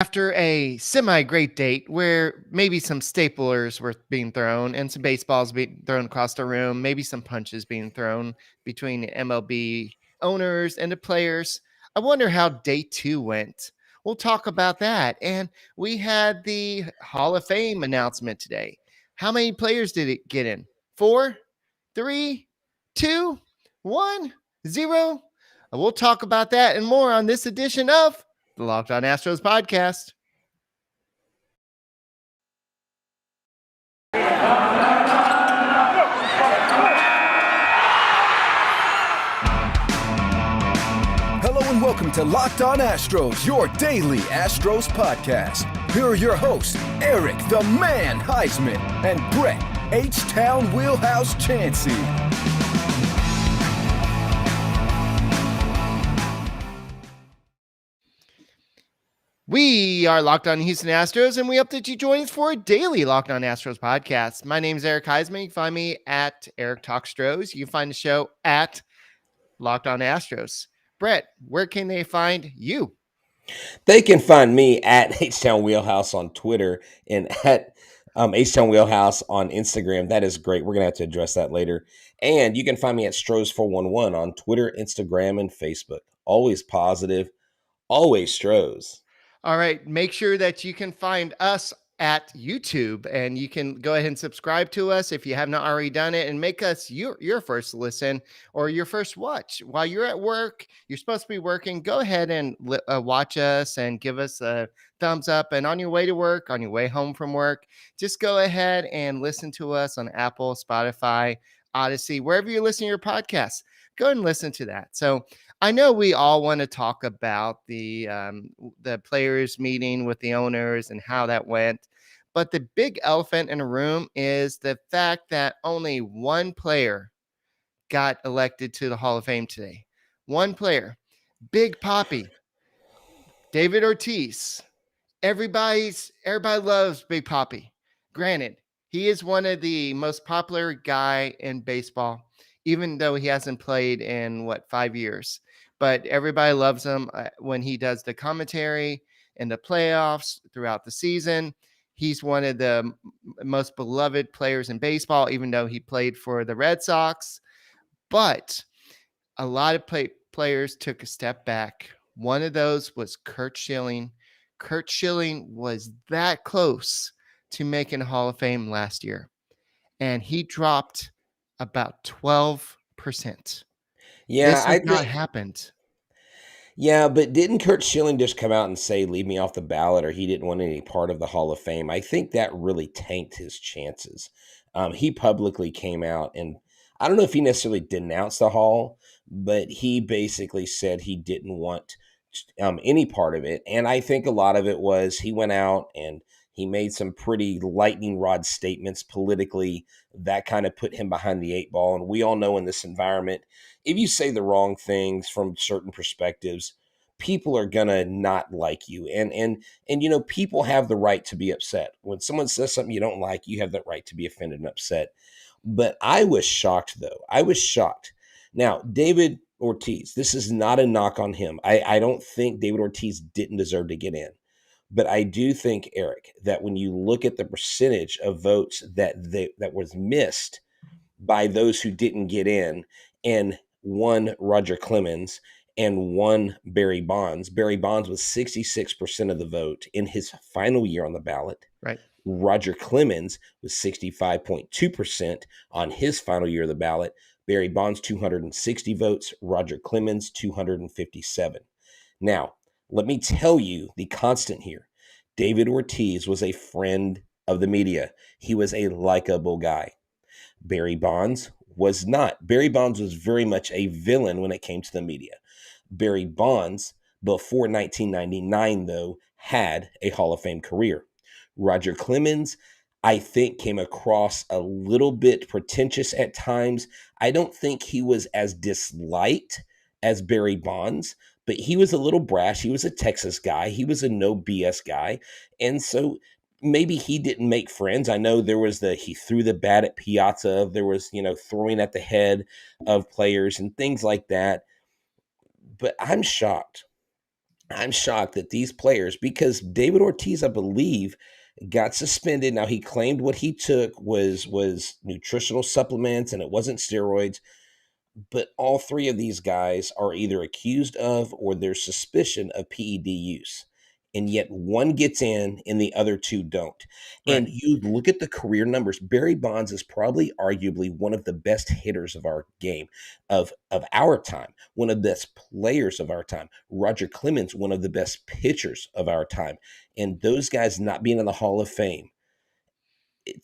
After a semi-great date where maybe some staplers were being thrown and some baseballs being thrown across the room, maybe some punches being thrown between MLB owners and the players, I wonder how day 2 went. We'll talk about that. And we had the Hall of Fame announcement today. How many players did it get in? 4, 3, 2, 1, 0. We'll talk about that and more on this edition of the Locked On Astros podcast. Hello and welcome to Locked On Astros, your daily Astros podcast. Here are your hosts, Eric the Man Huysman and Brett H-Town Wheelhouse Chancey. We are Locked On Houston Astros, and we hope that you join us for a daily Locked On Astros podcast. My name is Eric Huysman. You can find me at Eric Talkstros. You can find the show at Locked On Astros. Brett, where can they find you? They can find me at H-Town Wheelhouse on Twitter and at H-Town Wheelhouse on Instagram. That is great. We're going to have to address that later. And you can find me at Stros411 on Twitter, Instagram, and Facebook. Always positive, always Stros. All right. Make sure that you can find us at YouTube, and you can go ahead and subscribe to us if you have not already done it, and make us your first listen or your first watch while you're at work. You're supposed to be working. Go ahead and watch us and give us a thumbs up. And on your way to work, on your way home from work, just go ahead and listen to us on Apple, Spotify, Odyssey, wherever you're listening to your podcasts. Go ahead and listen to that. So I know we all want to talk about the players meeting with the owners and how that went, but the big elephant in the room is the fact that only one player got elected to the Hall of Fame today. One player, Big Papi, David Ortiz. Everybody loves Big Papi. Granted, he is one of the most popular guy in baseball, even though he hasn't played in 5 years. But everybody loves him when he does the commentary in the playoffs throughout the season. He's one of the most beloved players in baseball, even though he played for the Red Sox. But a lot of players took a step back. One of those was Curt Schilling. Curt Schilling was that close to making Hall of Fame last year, and he dropped about 12%. Yeah, This has not happened. Yeah, but didn't Curt Schilling just come out and say, leave me off the ballot, or he didn't want any part of the Hall of Fame? I think that really tanked his chances. He publicly came out, and I don't know if he necessarily denounced the Hall, but he basically said he didn't want any part of it. And I think a lot of it was he went out and he made some pretty lightning rod statements politically that kind of put him behind the 8 ball. And we all know in this environment, if you say the wrong things from certain perspectives, people are gonna not like you. And you know, people have the right to be upset. When someone says something you don't like, you have that right to be offended and upset. But I was shocked, though. I was shocked. Now, David Ortiz, this is not a knock on him. I don't think David Ortiz didn't deserve to get in. But I do think, Eric, that when you look at the percentage of votes that was missed by those who didn't get in, and one Roger Clemens and one Barry Bonds was 66% of the vote in his final year on the ballot. Right. Roger Clemens was 65.2% on his final year of the ballot. Barry Bonds, 260 votes. Roger Clemens, 257. Now, let me tell you the constant here. David Ortiz was a friend of the media. He was a likable guy. Barry Bonds was not. Barry Bonds was very much a villain when it came to the media. Barry Bonds, before 1999, though, had a Hall of Fame career. Roger Clemens, I think, came across a little bit pretentious at times. I don't think he was as disliked as Barry Bonds, but he was a little brash. He was a Texas guy. He was a no BS guy. And so maybe he didn't make friends. I know there was he threw the bat at Piazza. There was, throwing at the head of players and things like that. But I'm shocked I'm shocked that these players, because David Ortiz, I believe, got suspended. Now he claimed what he took was nutritional supplements and it wasn't steroids, but all three of these guys are either accused of or there's suspicion of PED use. And yet one gets in and the other two don't. Right. And you look at the career numbers. Barry Bonds is probably arguably one of the best hitters of our game, of our time, one of the best players of our time. Roger Clemens, one of the best pitchers of our time. And those guys not being in the Hall of Fame,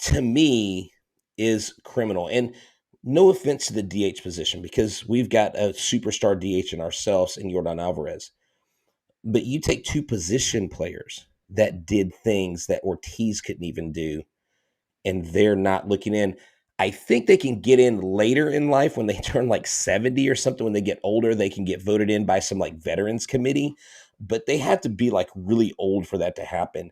to me, is criminal. And no offense to the DH position, because we've got a superstar DH in ourselves in Yordan Alvarez. But you take two position players that did things that Ortiz couldn't even do, and they're not looking in. I think they can get in later in life when they turn like 70 or something. When they get older, they can get voted in by some like veterans committee, but they have to be like really old for that to happen.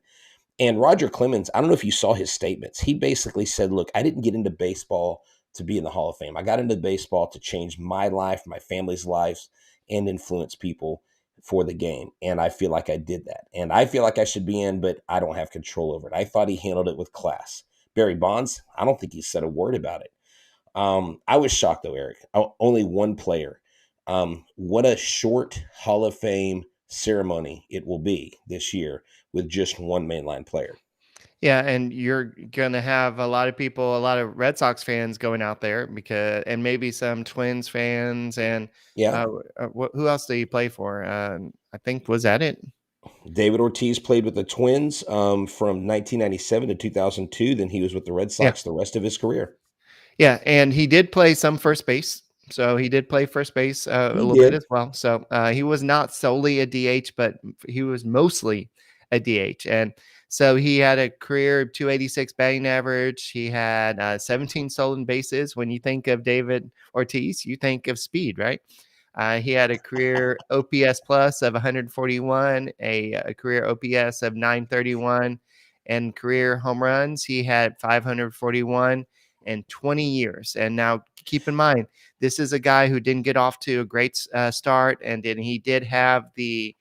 And Roger Clemens, I don't know if you saw his statements. He basically said, look, I didn't get into baseball to be in the Hall of Fame. I got into baseball to change my life, my family's lives, and influence people for the game. And I feel like I did that. And I feel like I should be in, but I don't have control over it. I thought he handled it with class. Barry Bonds, I don't think he said a word about it. I was shocked though, Eric. Only one player. What a short Hall of Fame ceremony it will be this year with just one mainline player. Yeah, and you're gonna have a lot of people, a lot of Red Sox fans going out there because, and maybe some Twins fans, and Yeah. who else did he play for? I think was that it? David Ortiz played with the Twins from 1997 to 2002. Then he was with the Red Yeah, Sox the rest of his career. yeah, and he did play some first base. So he did play first base a He little bit did. as well. So he was not solely a DH, but he was mostly a DH. And so he had a career 286 batting average. He had 17 stolen bases. When you think of David Ortiz, you think of speed, right? He had a career OPS plus of 141, a career OPS of 931, and career home runs. He had 541 in 20 years. And now keep in mind, this is a guy who didn't get off to a great start, and then he did have the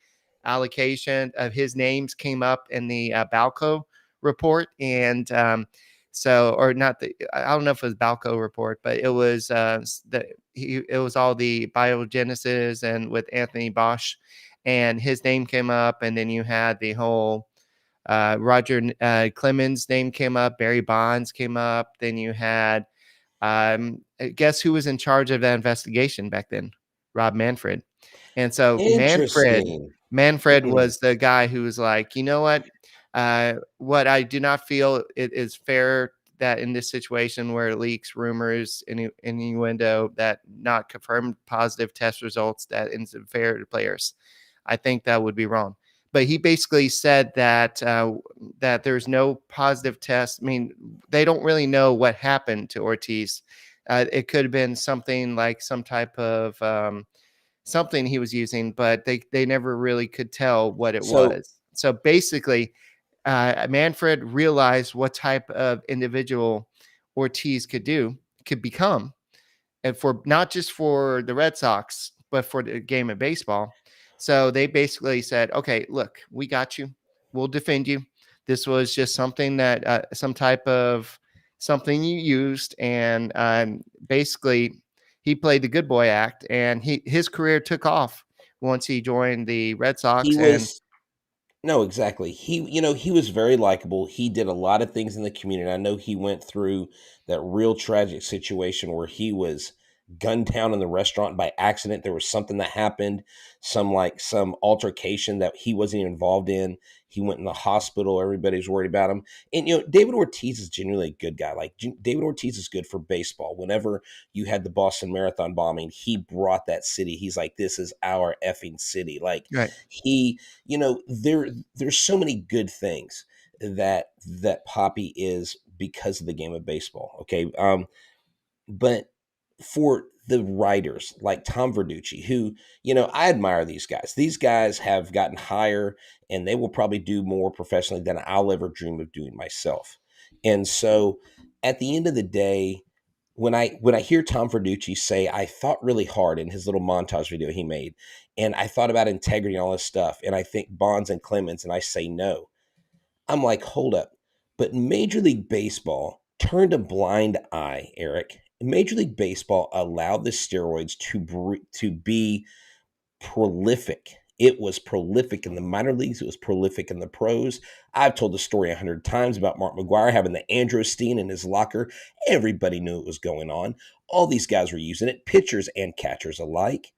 allocation of his names came up in the Balco report, and so, or not the, I don't know if it was Balco report, but it was it was all the biogenesis and with Anthony Bosch, and his name came up, and then you had the whole Roger Clemens name came up, Barry Bonds came up, then you had guess who was in charge of that investigation back then? Rob Manfred. And so Interesting. Manfred Hmm. was the guy who was like, you know what I do not feel it is fair that in this situation where it leaks rumors, innuendo that not confirmed positive test results, that isn't fair to players. I think that would be wrong. But he basically said that that there's no positive test. I mean, they don't really know what happened to Ortiz. It could have been something like some type of something he was using, but they never really could tell what it So, was. So basically, Manfred realized what type of individual Ortiz could become, and for not just for the Red Sox, but for the game of baseball. So they basically said, "Okay, look, we got you. We'll defend you. This was just something that some type of something you used, and basically he played the good boy act, and his career took off once he joined the Red he Sox, and was no, exactly. He was very likable. He did a lot of things in the community. I know he went through that real tragic situation where he was gunned down in the restaurant by accident. There was something that happened, some altercation that he wasn't even involved in. He went in the hospital. Everybody was worried about him. And David Ortiz is genuinely a good guy. Like David Ortiz is good for baseball. Whenever you had the Boston Marathon bombing, he brought that city. He's like, this is our effing city. Like right, he there's so many good things that Poppy is because of the game of baseball. Okay. But for the writers like Tom Verducci, who, I admire these guys. These guys have gotten higher and they will probably do more professionally than I'll ever dream of doing myself. And so at the end of the day, when I hear Tom Verducci say, I thought really hard in his little montage video he made, And I thought about integrity and all this stuff. And I think Bonds and Clemens, and I say no. I'm like, hold up. But Major League Baseball turned a blind eye, Eric. Major League Baseball allowed the steroids to be prolific. It was prolific in the minor leagues. It was prolific in the pros. I've told the story 100 times about Mark McGwire having the androstenedione in his locker. Everybody knew it was going on. All these guys were using it, pitchers and catchers alike.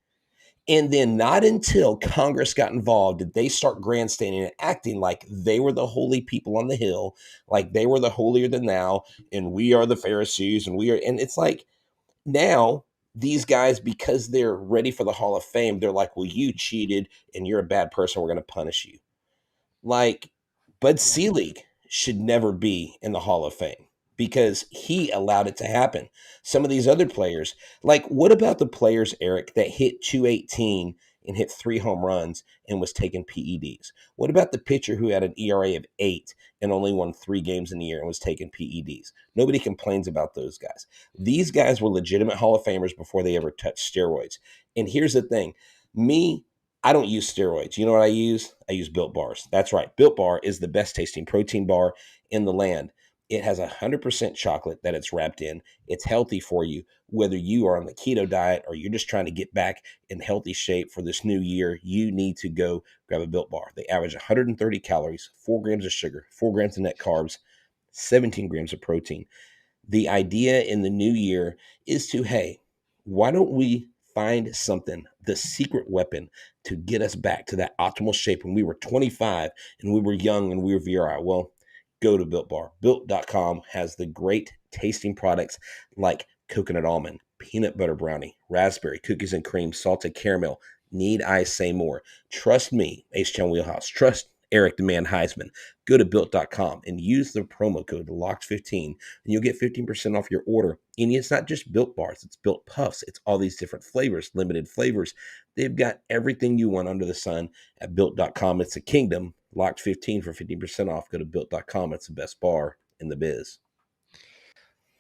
And then not until Congress got involved did they start grandstanding and acting like they were the holy people on the hill, like they were the holier than thou, and we are the Pharisees, and it's like now these guys, because they're ready for the Hall of Fame, they're like, well, you cheated and you're a bad person. We're going to punish you. Like Bud Selig should never be in the Hall of Fame because he allowed it to happen. Some of these other players, like what about the players, Eric, that hit 218 and hit 3 home runs and was taking PEDs? What about the pitcher who had an ERA of 8 and only won 3 games in a year and was taking PEDs? Nobody complains about those guys. These guys were legitimate Hall of Famers before they ever touched steroids. And here's the thing. I don't use steroids. You know what I use? I use Built Bars. That's right. Built Bar is the best tasting protein bar in the land. It has 100% chocolate that it's wrapped in. It's healthy for you, whether you are on the keto diet or you're just trying to get back in healthy shape for this new year. You need to go grab a Built Bar. They average 130 calories, 4 grams of sugar, 4 grams of net carbs, 17 grams of protein. The idea in the new year is to, hey, why don't we find something, the secret weapon to get us back to that optimal shape when we were 25 and we were young and we were virile? Well, go to Built Bar. Built.com has the great tasting products like coconut almond, peanut butter brownie, raspberry, cookies and cream, salted caramel. Need I say more? Trust me, H-Town Wheelhouse. Trust Eric the Man Huysman. Go to Built.com and use the promo code LOCKED15 and you'll get 15% off your order. And it's not just Built Bars, it's Built Puffs. It's all these different flavors, limited flavors. They've got everything you want under the sun at Built.com. It's a kingdom. Locked15 for 15% off. Go to Built.com. It's the best bar in the biz.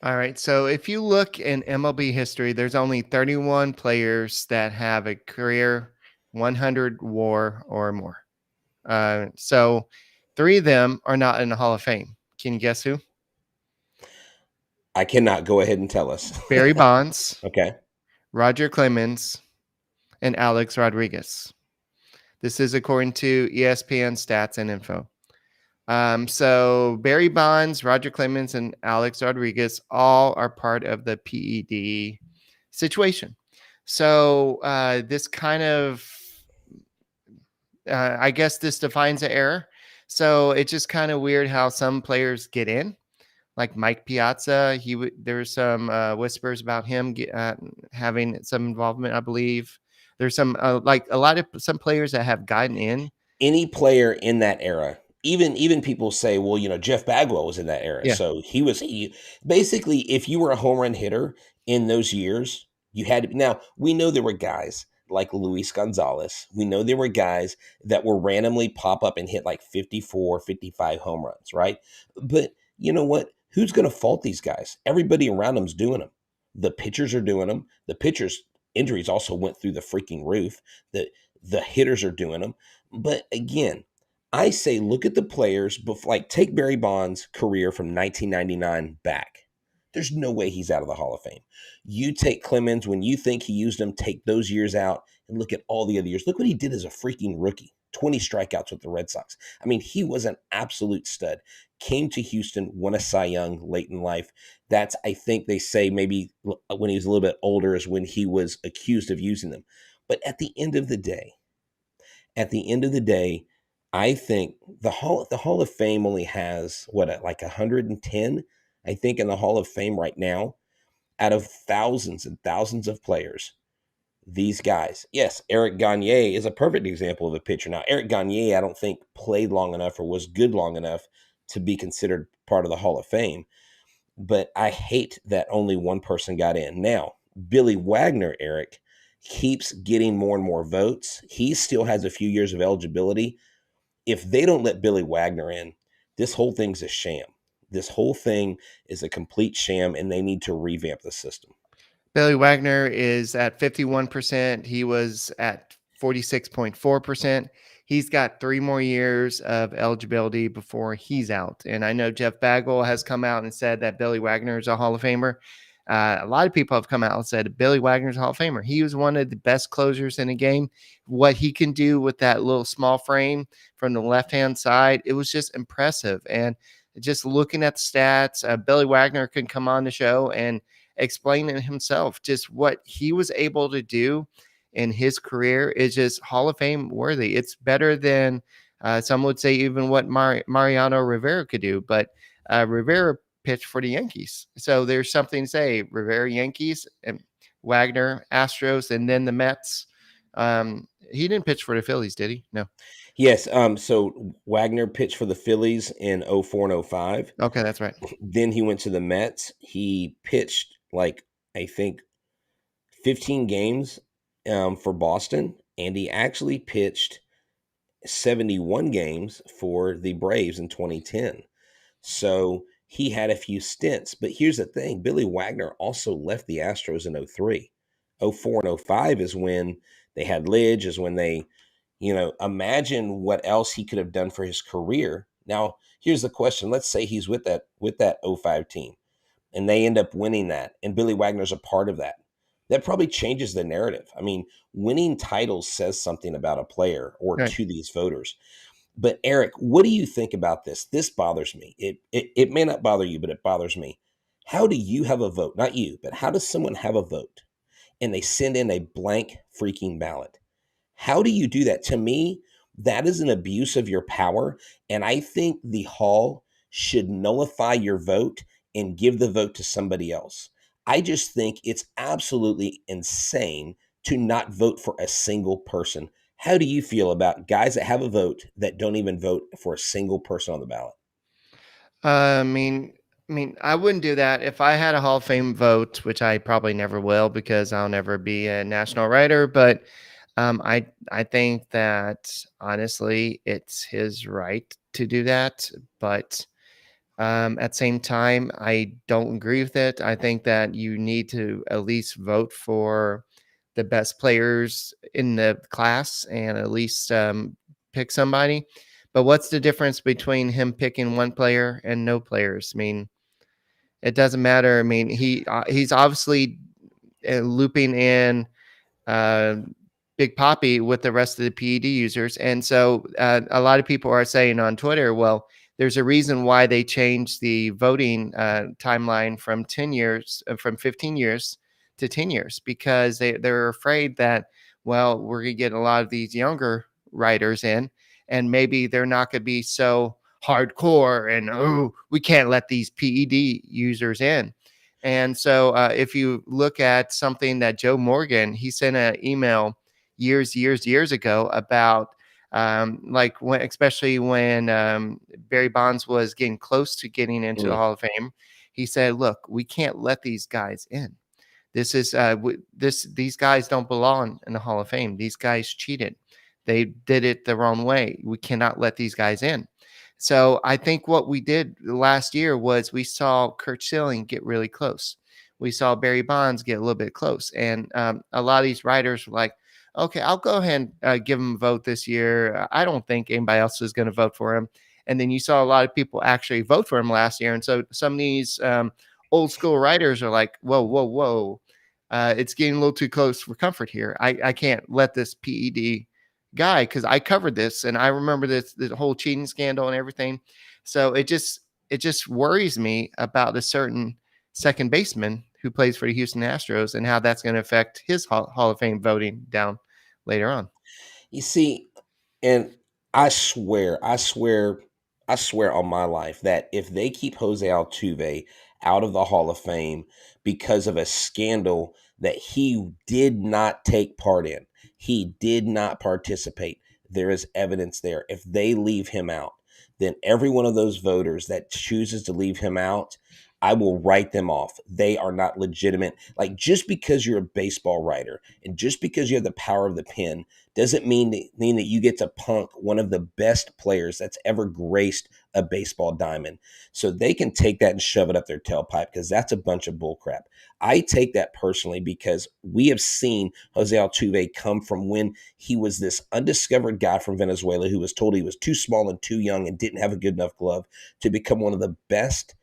All right. So if you look in MLB history, there's only 31 players that have a career 100 WAR or more. So 3 of them are not in the Hall of Fame. Can you guess who? I cannot. Go ahead and tell us. Barry Bonds, Okay. Roger Clemens, and Alex Rodriguez. This is according to ESPN stats and info. So Barry Bonds, Roger Clemens, and Alex Rodriguez all are part of the PED situation. So this kind of, I guess this defines an error. So it's just kind of weird how some players get in, like Mike Piazza. There's some whispers about him having some involvement, I believe. There's some some players that have gotten in. Any player in that era, even people say, well, Jeff Bagwell was in that era. Yeah. So he basically, if you were a home run hitter in those years, you had to. Now, we know there were guys like Luis Gonzalez. We know there were guys that were randomly pop up and hit like 54, 55 home runs, right? But you know what? Who's going to fault these guys? Everybody around them's doing them. The pitchers are doing them. The pitchers' injuries also went through the freaking roof. The hitters are doing them. But again, I say look at the players, like take Barry Bonds' career from 1999 back. There's no way he's out of the Hall of Fame. You take Clemens, when you think he used them, take those years out and look at all the other years. Look what he did as a freaking rookie. 20 strikeouts with the Red Sox. I mean, he was an absolute stud. Came to Houston, won a Cy Young late in life. That's, I think they say maybe when he was a little bit older is when he was accused of using them. But at the end of the day, I think the Hall of Fame only has, like 110, I think, in the Hall of Fame right now, out of thousands and thousands of players. These guys, yes, Eric Gagne is a perfect example of a pitcher. Now, Eric Gagne, I don't think played long enough or was good long enough to be considered part of the Hall of Fame. But I hate that only one person got in. Now, Billy Wagner, Eric, keeps getting more and more votes. He still has a few years of eligibility. If they don't let Billy Wagner in, this whole thing's a sham. This whole thing is a complete sham, and they need to revamp the system. Billy Wagner is at 51%. He was at 46.4%. He's got 3 more years of eligibility before he's out. And I know Jeff Bagwell has come out and said that Billy Wagner is a Hall of Famer. A lot of people have come out and said Billy Wagner's a Hall of Famer. He was one of the best closers in the game. What he can do with that little small frame from the left-hand side, it was just impressive. And just looking at the stats, Billy Wagner can come on the show and explain it himself. Just what he was able to do in his career is just Hall of Fame worthy. It's better than some would say even what Mariano Rivera could do. But Rivera pitched for the Yankees. So there's something to say. Rivera, Yankees, and Wagner, Astros, and then the Mets. He didn't pitch for the Phillies, did he? No. Yes. So Wagner pitched for the Phillies in 04 and 05. Okay, that's right. Then he went to the Mets. He pitched I think 15 games for Boston, and he actually pitched 71 games for the Braves in 2010. So he had a few stints. But here's the thing. Billy Wagner also left the Astros in 03. 04 and 05 is when they had Lidge, is when they, imagine what else he could have done for his career. Now, here's the question. Let's say he's with that 05 team, and they end up winning that, and Billy Wagner's a part of that. That probably changes the narrative. I mean, winning titles says something about a player or Right. to these voters. But Eric, what do you think about this? This bothers me. It may not bother you, but it bothers me. How do you have a vote? Not you, but how does someone have a vote and they send in a blank freaking ballot? How do you do that? To me, that is an abuse of your power. And I think the Hall should nullify your vote and give the vote to somebody else. I just think it's absolutely insane to not vote for a single person. How do you feel about guys that have a vote that don't even vote for a single person on the ballot? I mean, I wouldn't do that if I had a Hall of Fame vote, which I probably never will because I'll never be a national writer. But I think that honestly, it's his right to do that. But at the same time, I don't agree with it. I think that you need to at least vote for the best players in the class and at least pick somebody. But what's the difference between him picking one player and no players? I mean, it doesn't matter. I mean, he's obviously looping in uh, Big Poppy with the rest of the PED users. And so a lot of people are saying on Twitter, well, there's a reason why they changed the voting timeline from 10 years, from 15 years to 10 years, because they're afraid that, well, we're going to get a lot of these younger writers in, and maybe they're not going to be so hardcore and, oh, we can't let these PED users in. And so if you look at something that Joe Morgan, he sent an email years ago about especially when Barry Bonds was getting close to getting into the Hall of Fame. He said, look, we can't let these guys in. This is these guys don't belong in the Hall of Fame. These guys cheated. They did it the wrong way. We cannot let these guys in. So I think what we did last year was we saw Curt Schilling get really close. We saw Barry Bonds get a little bit close. And a lot of these writers were like, okay, I'll go ahead and give him a vote this year. I don't think anybody else is going to vote for him. And then you saw a lot of people actually vote for him last year. And so some of these old school writers are like, whoa. It's getting a little too close for comfort here. I can't let this PED guy, because I covered this and I remember the whole cheating scandal and everything. So it just worries me about a certain second baseman who plays for the Houston Astros and how that's going to affect his Hall of Fame voting down later on. You see, and I swear on my life that if they keep Jose Altuve out of the Hall of Fame because of a scandal that he did not take part in, he did not participate, there is evidence there. If they leave him out, then every one of those voters that chooses to leave him out, I will write them off. They are not legitimate. Like, just because you're a baseball writer and just because you have the power of the pen doesn't mean that you get to punk one of the best players that's ever graced a baseball diamond. So they can take that and shove it up their tailpipe, because that's a bunch of bullcrap. I take that personally because we have seen Jose Altuve come from when he was this undiscovered guy from Venezuela who was told he was too small and too young and didn't have a good enough glove to become one of the best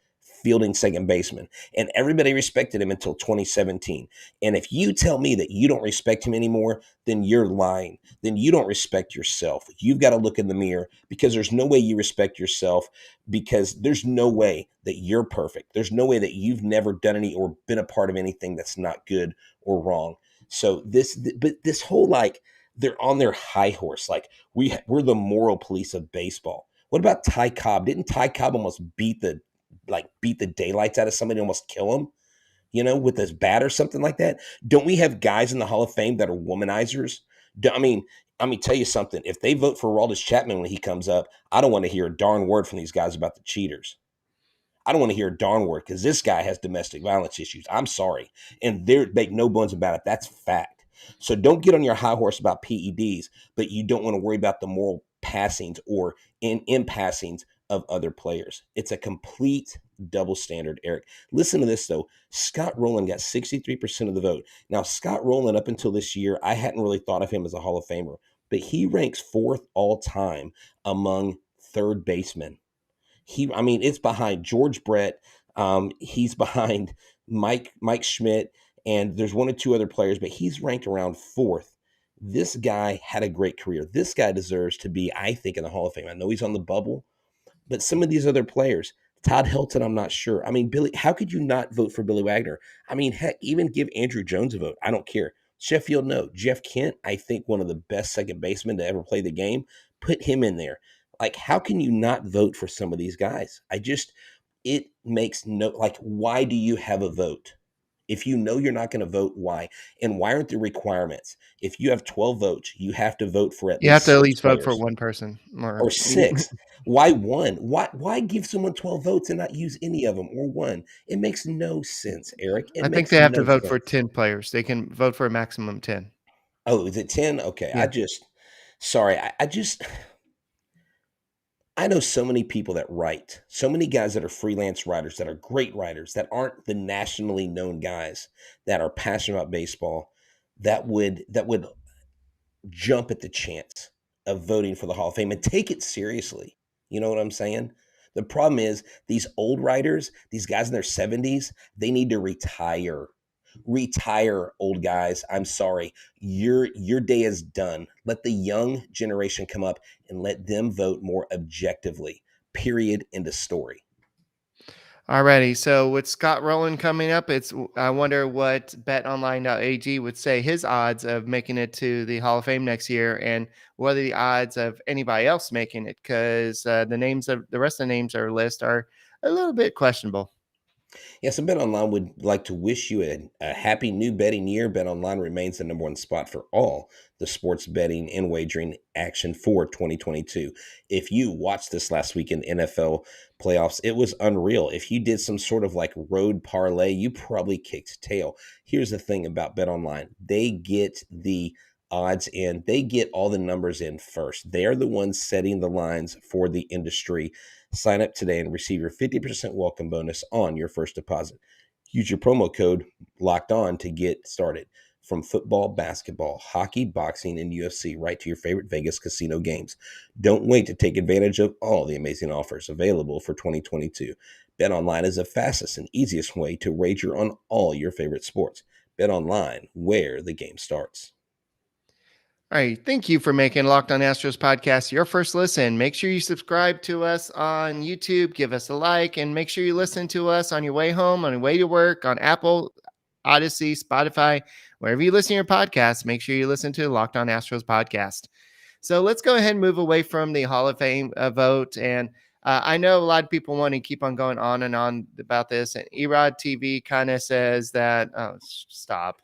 fielding second baseman. And everybody respected him until 2017. And if you tell me that you don't respect him anymore, then you're lying. Then you don't respect yourself. You've got to look in the mirror, because there's no way you respect yourself, because there's no way that you're perfect. There's no way that you've never done any or been a part of anything that's not good or wrong. So this whole, like, they're on their high horse. Like, we're the moral police of baseball. What about Ty Cobb? Didn't Ty Cobb almost beat the daylights out of somebody, almost kill him, with his bat or something like that? Don't we have guys in the Hall of Fame that are womanizers? I mean, let me tell you something. If they vote for Aroldis Chapman when he comes up, I don't want to hear a darn word from these guys about the cheaters. I don't want to hear a darn word, because this guy has domestic violence issues. I'm sorry. And they make no bones about it. That's fact. So don't get on your high horse about PEDs, but you don't want to worry about the moral passings or in passings of other players. It's a complete double standard, Eric. Listen to this, though. Scott Roland got 63% of the vote. Now, Scott Roland, up until this year, I hadn't really thought of him as a Hall of Famer, but he ranks 4th all time among third basemen. It's behind George Brett. He's behind Mike Schmidt, and there's one or two other players, but he's ranked around 4th. This guy had a great career. This guy deserves to be, I think, in the Hall of Fame. I know he's on the bubble, but some of these other players, Todd Helton, I'm not sure. Billy, how could you not vote for Billy Wagner? Heck, even give Andrew Jones a vote. I don't care. Sheffield, no. Jeff Kent, I think one of the best second basemen to ever play the game. Put him in there. Like, how can you not vote for some of these guys? It makes why do you have a vote? If you know you're not going to vote, why? And why aren't there requirements? If you have 12 votes, you have to vote for at You have least to at 6 least vote for players. one person Or 6. Why 1? Why give someone 12 votes and not use any of them, or 1? It makes no sense, Eric. I think they have to vote for 10 players. They can vote for a maximum of 10. Oh, is it 10? Okay. Yeah. I know so many people that write, so many guys that are freelance writers, that are great writers, that aren't the nationally known guys, that are passionate about baseball, that would jump at the chance of voting for the Hall of Fame and take it seriously. You know what I'm saying? The problem is, these old writers, these guys in their 70s, they need to retire. Retire, old guys. I'm sorry. Your day is done. Let the young generation come up and let them vote more objectively. Period. End of story. Alrighty. So with Scott Rowland coming up, I wonder what betonline.ag would say his odds of making it to the Hall of Fame next year, and what are the odds of anybody else making it, because the rest of the names on our list are a little bit questionable. Yes, and BetOnline would like to wish you a happy new betting year. BetOnline remains the number one spot for all the sports betting and wagering action for 2022. If you watched this last week in NFL playoffs, it was unreal. If you did some sort of like road parlay, you probably kicked tail. Here's the thing about BetOnline. They get the odds in, they get all the numbers in first. They're the ones setting the lines for the industry. Sign up today and receive your 50% welcome bonus on your first deposit. Use your promo code Locked On to get started. From football, basketball, hockey, boxing, and UFC, right to your favorite Vegas casino games. Don't wait to take advantage of all the amazing offers available for 2022. BetOnline is the fastest and easiest way to wager on all your favorite sports. BetOnline, where the game starts. All right. Thank you for making Locked On Astros podcast your first listen. Make sure you subscribe to us on YouTube, give us a like, and make sure you listen to us on your way home, on your way to work, on Apple, Odyssey, Spotify, wherever you listen to your podcast. Make sure you listen to the Locked On Astros podcast. So let's go ahead and move away from the Hall of Fame vote. And I know a lot of people want to keep on going on and on about this. And Erod TV kind of says that, oh, stop.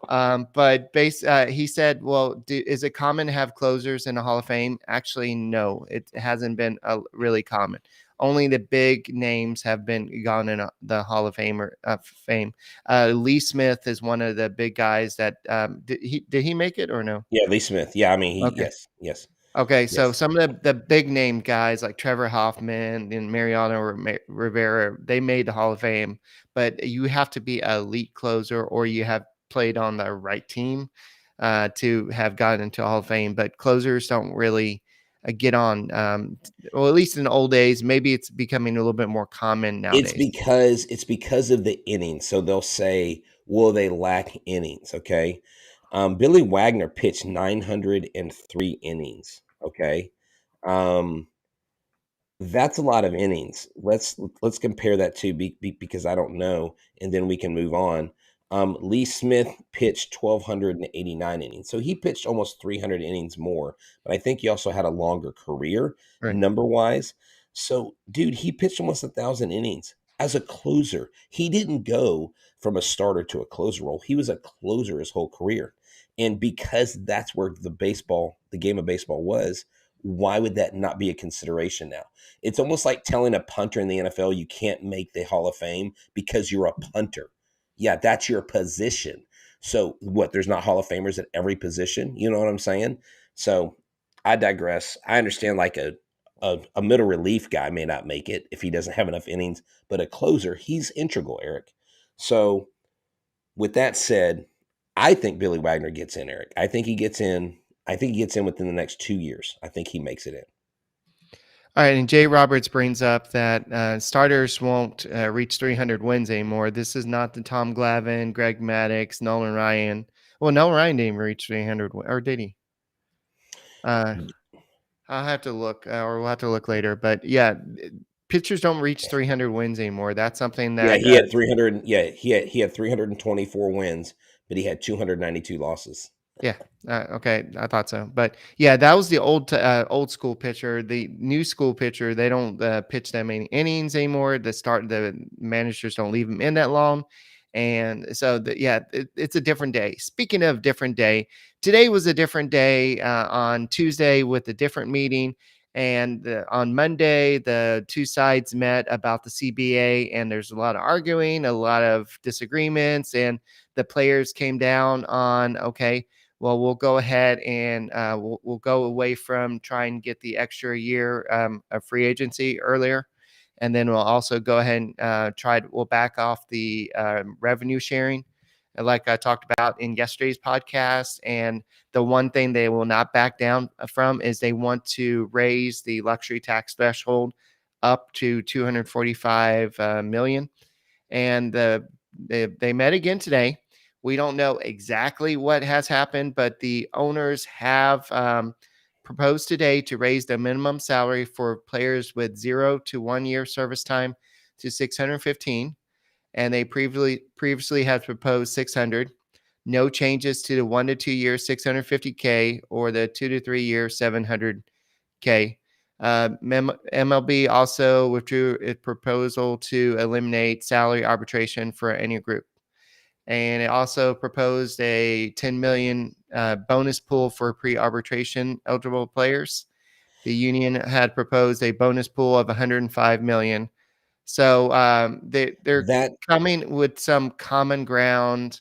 But he said, well, is it common to have closers in the Hall of Fame? Actually, no, it hasn't been really common. Only the big names have been gone in the Hall of Fame. Lee Smith is one of the big guys that did he make it or no? Yeah, Lee Smith. Yeah, I mean, Okay. yes. Okay, so Yes. some of the big name guys like Trevor Hoffman and Mariano Rivera, they made the Hall of Fame, but you have to be an elite closer or you have played on the right team to have gotten into Hall of Fame. But closers don't really get on. Well, at least in the old days, maybe it's becoming a little bit more common It's nowadays. because of the innings. So they'll say, "Will they lack innings?" Okay. Billy Wagner pitched 903 innings. Okay. Um, that's a lot of innings. Let's compare that to because I don't know, and then we can move on. Lee Smith pitched 1,289 innings, so he pitched almost 300 innings more. But I think he also had a longer career Right. number wise. So, dude, he pitched almost 1,000 innings as a closer. He didn't go from a starter to a closer role. He was a closer his whole career, and because that's where the game of baseball was. Why would that not be a consideration now? It's almost like telling a punter in the NFL you can't make the Hall of Fame because you're a punter. Yeah, that's your position. So what? There's not Hall of Famers at every position. You know what I'm saying? So I digress. I understand like a middle relief guy may not make it if he doesn't have enough innings, but a closer, he's integral, Eric. So with that said, I think Billy Wagner gets in, Eric. I think he gets in. I think he gets in within the next 2 years. I think he makes it in. All right, and Jay Roberts brings up that starters won't reach 300 wins anymore. This is not the Tom Glavine, Greg Maddux, Nolan Ryan. Well, Nolan Ryan didn't even reach 300, or did he? I'll have to look, or we'll have to look later. But yeah, pitchers don't reach 300 wins anymore. That's something Yeah, that he had 300. Yeah, he had 324 wins, but he had 292 losses. yeah. Okay, I thought so, but yeah, that was the old school pitcher. The new school pitcher, they don't pitch that many innings anymore. The managers don't leave them in that long, and so it's a different day. Speaking of different day, today was a different day on Tuesday with a different meeting, and on Monday the two sides met about the CBA, and there's a lot of arguing, a lot of disagreements, and the players came down on okay, well, we'll go ahead and we'll go away from trying to get the extra year of free agency earlier. And then we'll also go ahead and we'll back off the revenue sharing, like I talked about in yesterday's podcast. And the one thing they will not back down from is they want to raise the luxury tax threshold up to 245 million. And they met again today. We don't know exactly what has happened, but the owners have proposed today to raise the minimum salary for players with 0 to 1 year service time to 615, and they previously had proposed 600. No changes to the 1 to 2 year 650K or the 2 to 3 year 700K. MLB also withdrew its proposal to eliminate salary arbitration for any group. And it also proposed a 10 million bonus pool for pre-arbitration eligible players. The union had proposed a bonus pool of 105 million. So they're That coming with some common ground,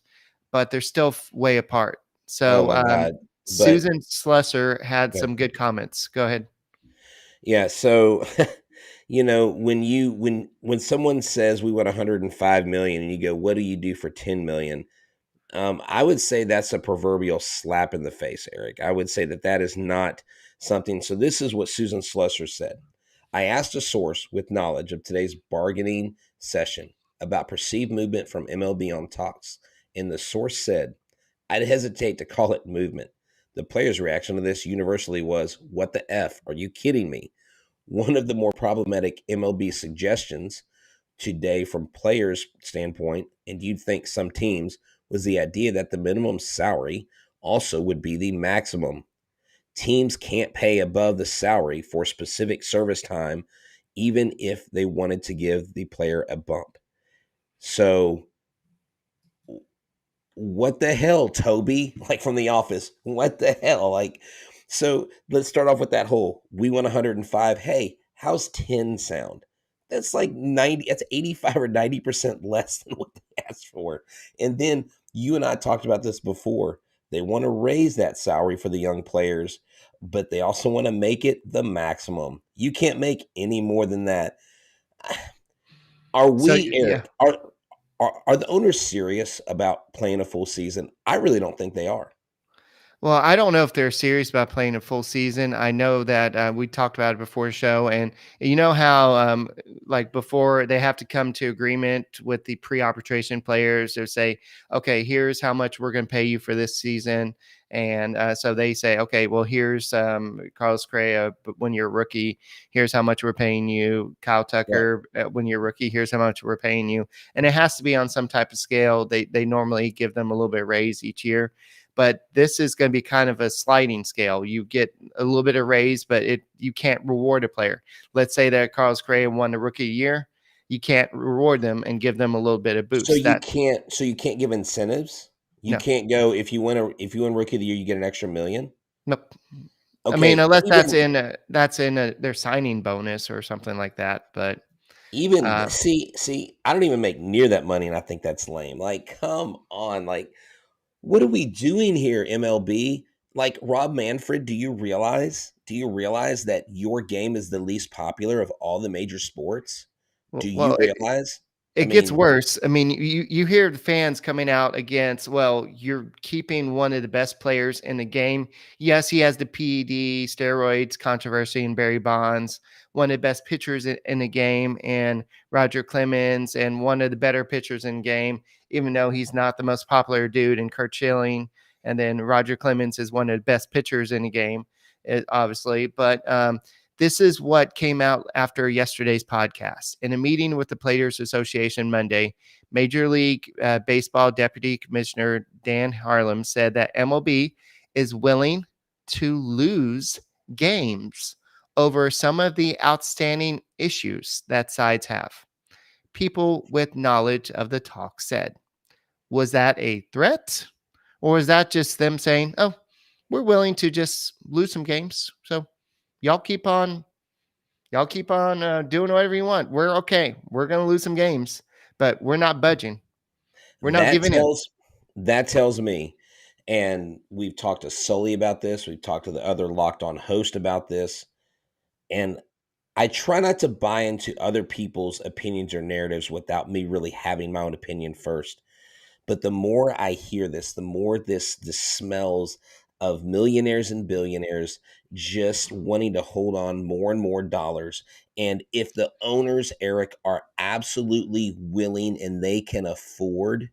but they're still way apart. oh So my god! But Susan Slusser had some good comments. Go ahead. yeah, so when someone says we want 105 million, and you go, what do you do for 10 million? I would say that's a proverbial slap in the face, Eric. I would say that is not something. So this is what Susan Slusser said. I asked a source with knowledge of today's bargaining session about perceived movement from MLB on talks, and the source said, I'd hesitate to call it movement. The players' reaction to this universally was, what the F? Are you kidding me? One of the more problematic MLB suggestions today from players' standpoint, and you'd think some teams, was the idea that the minimum salary also would be the maximum. Teams can't pay above the salary for specific service time, even if they wanted to give the player a bump. So what the hell, Toby? Like from The Office, what the hell? Like, so let's start off with that whole, we want 105. Hey, how's 10 sound? That's like 90, that's 85 or 90% less than what they asked for. And then you and I talked about this before. They want to raise that salary for the young players, but they also want to make it the maximum. You can't make any more than that. Are So we, yeah. Eric, are the owners serious about playing a full season? I really don't think they are. Well, I don't know if they're serious about playing a full season. I know that we talked about it before the show, and you know how, like before, they have to come to agreement with the pre-arbitration players to say, okay, here's how much we're going to pay you for this season, and so they say, okay, well, here's Carlos Correa, but when you're a rookie, here's how much we're paying you. Kyle Right. Tucker, when you're a rookie, here's how much we're paying you, and it has to be on some type of scale. They normally give them a little bit raise each year. But this is going to be kind of a sliding scale. You get a little bit of raise, but you can't reward a player. Let's say that Carlos Correa won the rookie year. You can't reward them and give them a little bit of So boost. you can't give incentives. You No, can't go if you win rookie of the year, you get an extra $1 million. nope. I mean, Okay, unless that's in their signing bonus or something like that. But uh, see, I don't even make near that money, and I think that's lame. Like, come on, like, what are we doing here, MLB? Like Rob Manfred, do you realize? Do you realize that your game is the least popular of all the major sports? Do you well, realize? I it gets mean, worse. I mean, you hear the fans coming out against, well, you're keeping one of the best players in the game. Yes, he has the PED steroids controversy and Barry Bonds, one of the best pitchers in the game, and Roger Clemens, and one of the better pitchers in the game, even though he's not the most popular dude, and Curt Schilling. And then Roger Clemens is one of the best pitchers in the game, obviously. But this is what came out after yesterday's podcast. In a meeting with the Players Association Monday, Major League Baseball Deputy Commissioner Dan Harlem said that MLB is willing to lose games over some of the outstanding issues that sides have. People with knowledge of the talk said. Was that a threat? Or was that just them saying, oh, we're willing to just lose some games? So y'all keep on doing whatever you want. We're okay. We're going to lose some games, but we're not budging. We're not that giving in. tells me, and we've talked to Sully about this. We've talked to the other Locked On host about this, and I try not to buy into other people's opinions or narratives without me really having my own opinion first. But the more I hear this, the more this smells of millionaires and billionaires just wanting to hold on more and more dollars. And if the owners, Eric, are absolutely willing and they can afford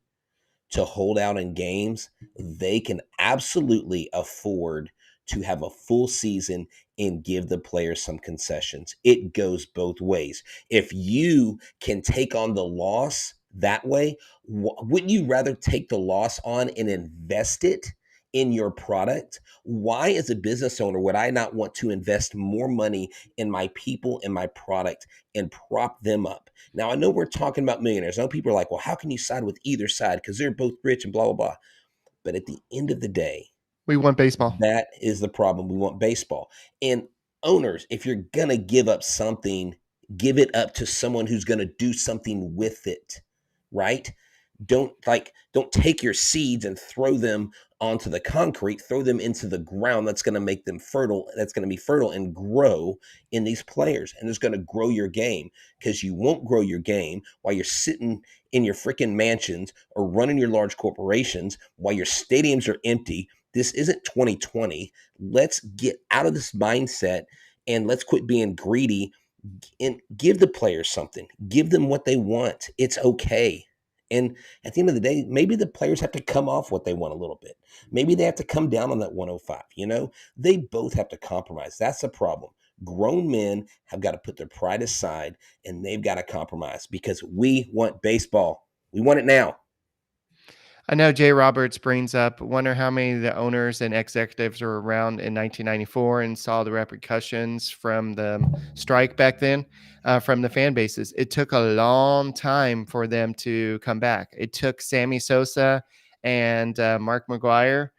to hold out in games, they can absolutely afford to have a full season and give the players some concessions. It goes both ways. If you can take on the loss that way, wouldn't you rather take the loss on and invest it in your product? Why, as a business owner, would I not want to invest more money in my people and my product and prop them up? Now, I know we're talking about millionaires. I know people are like, well, how can you side with either side? Because they're both rich and blah, blah, blah. But at the end of the day, We want baseball. that is the problem. We want baseball. And owners, if you're going to give up something, give it up to someone who's going to do something with it, right? Don't take your seeds and throw them onto the concrete, throw them into the ground. That's going to make them fertile. That's going to be fertile and grow in these players. And it's going to grow your game, because you won't grow your game while you're sitting in your freaking mansions or running your large corporations while your stadiums are empty. This isn't 2020. Let's get out of this mindset and let's quit being greedy and give the players something. Give them what they want. It's okay. And at the end of the day, maybe the players have to come off what they want a little bit. Maybe they have to come down on that 105. They both have to compromise. That's the problem. Grown men have got to put their pride aside and they've got to compromise, because we want baseball. We want it now. I know Jay Roberts brings up, wonder how many of the owners and executives were around in 1994 and saw the repercussions from the strike back then, from the fan bases. It took a long time for them to come back. It took Sammy Sosa and Mark McGuire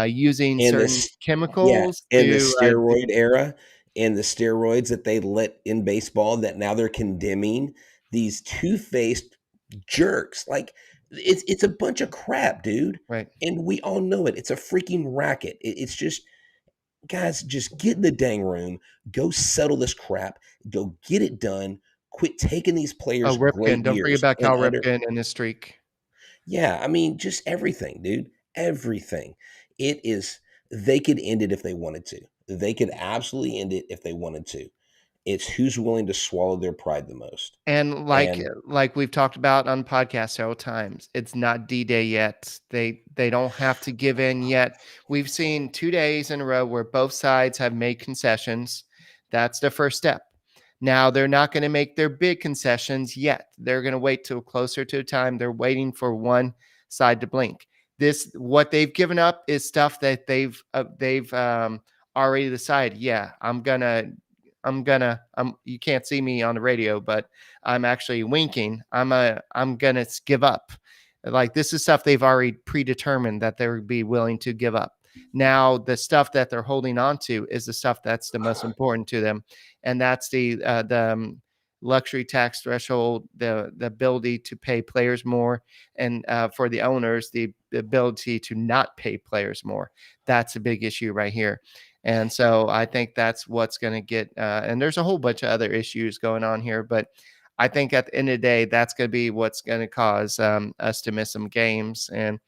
using And certain this, yeah, chemicals and the to steroid era and the steroids that they let in baseball that now they're condemning these two-faced jerks. Like it's a bunch of crap, dude. right. And we all know it. It's a freaking racket. It's just guys, just get in the dang room, go settle this crap, go get it done. Quit taking these Oh, players Ripken. great Don't forget years about and Cal under. Ripken and his streak. Yeah, I mean, just everything, dude. Everything. It is, they could end it if they wanted to. They could absolutely end it if they wanted to. It's who's willing to swallow their pride the most. And And like we've talked about on podcasts several times, it's not D-Day yet. They don't have to give in yet. We've seen 2 days in a row where both sides have made concessions. That's the first step. Now they're not going to make their big concessions yet. They're going to wait till closer to the time. They're waiting for one side to blink. This what they've given up is stuff that they've already decided. Yeah, you can't see me on the radio, but I'm actually winking. I'm gonna give up. Like this is stuff they've already predetermined that they would be willing to give up. Now the stuff that they're holding on to is the stuff that's the most important to them, and that's the luxury tax threshold, the ability to pay players more, and for the owners, the ability to not pay players more. That's a big issue right here. And so I think that's what's going to get, and there's a whole bunch of other issues going on here, but I think at the end of the day, that's going to be what's going to cause us to miss some games, and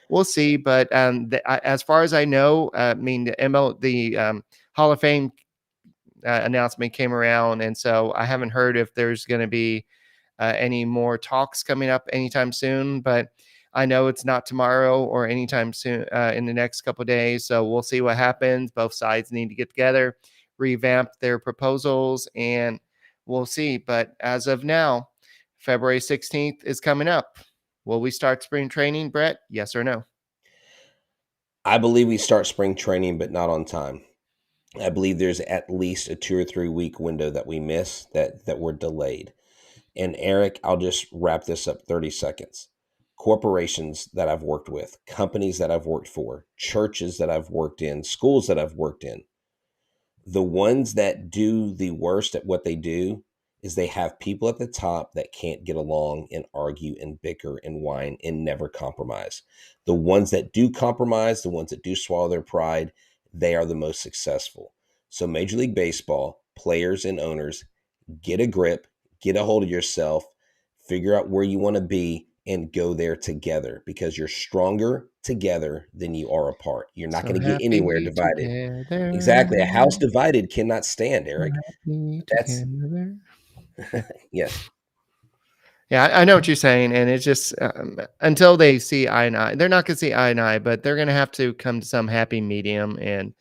we'll see. But as far as I know, I mean, the Hall of Fame announcement came around, and so I haven't heard if there's going to be any more talks coming up anytime soon, but I know it's not tomorrow or anytime soon in the next couple of days. So we'll see what happens. Both sides need to get together, revamp their proposals, and we'll see. But as of now, February 16th is coming up. Will we start spring training, Brett? Yes or no? I believe we start spring training, but not on time. I believe there's at least a 2 or 3 week window that we miss that we're delayed. And Eric, I'll just wrap this up 30 seconds. Corporations that I've worked with, companies that I've worked for, churches that I've worked in, schools that I've worked in, the ones that do the worst at what they do is they have people at the top that can't get along and argue and bicker and whine and never compromise. The ones that do compromise, the ones that do swallow their pride, they are the most successful. So Major League Baseball, players and owners, get a grip, get a hold of yourself, figure out where you want to be, and go there together because you're stronger together than you are apart. You're not So going to get anywhere happy divided. together. Exactly. A house divided cannot stand, So Eric. happy That's together. yes. Yeah, I know what you're saying, and it's just until they see eye and eye, they're not going to see eye and eye, but they're going to have to come to some happy medium, and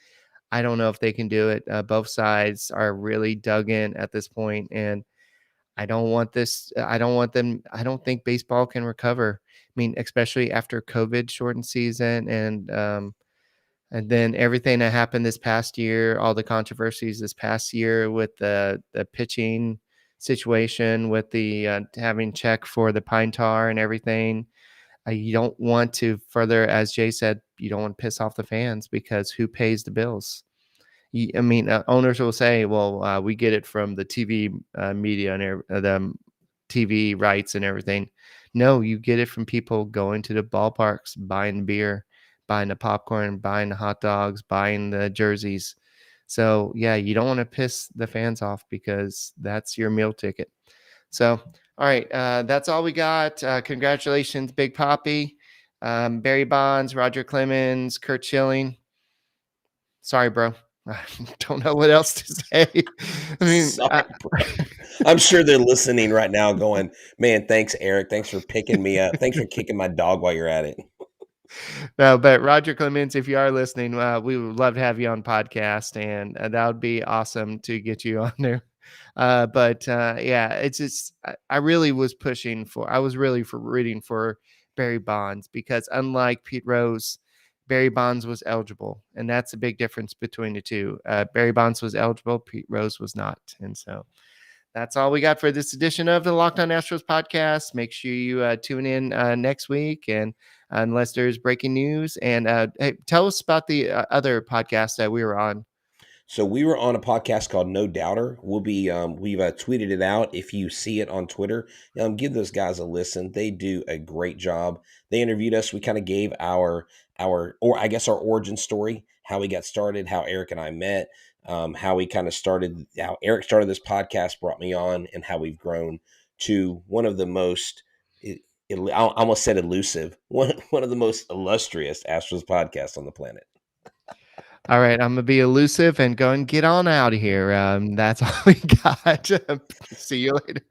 I don't know if they can do it. Both sides are really dug in at this point, and I don't want this. I don't want them. I don't think baseball can recover. I mean, especially after COVID shortened season, and then everything that happened this past year, all the controversies this past year with the pitching situation, with the having check for the pine tar and everything. You don't want to further, as Jay said, you don't want to piss off the fans because who pays the bills? I mean, owners will say, well, we get it from the TV media and the TV rights and everything. No, you get it from people going to the ballparks, buying beer, buying the popcorn, buying the hot dogs, buying the jerseys. So, yeah, you don't want to piss the fans off because that's your meal ticket. So, all right, that's all we got. Congratulations, Big Poppy, Barry Bonds, Roger Clemens, Curt Schilling. Sorry, bro. I don't know what else to say. I mean, Sorry, bro. I'm sure they're listening right now going, man, thanks, Eric. Thanks for picking me up. Thanks for kicking my dog while you're at it. no, but Roger Clemens, if you are listening, we would love to have you on podcast, and that would be awesome to get you on there. But yeah, it's just I really was pushing for. I was really for rooting for Barry Bonds because unlike Pete Rose, Barry Bonds was eligible, and that's a big difference between the two. Barry Bonds was eligible, Pete Rose was not, and so That's all we got for this edition of the Locked On Astros podcast. Make sure you tune in next week, and unless there's breaking news. And hey, tell us about the other podcast that we were on. So we were on a podcast called No Doubter. We've tweeted it out. If you see it on Twitter, give those guys a listen. They do a great job. They interviewed us. We kind of gave our origin story, how we got started, how Eric and I met, how we kind of started, how Eric started this podcast, brought me on, and how we've grown to one of the most, I almost said elusive, one of the most illustrious Astros podcasts on the planet. All right, I'm gonna be elusive and go and get on out of here. That's all we got. See you later.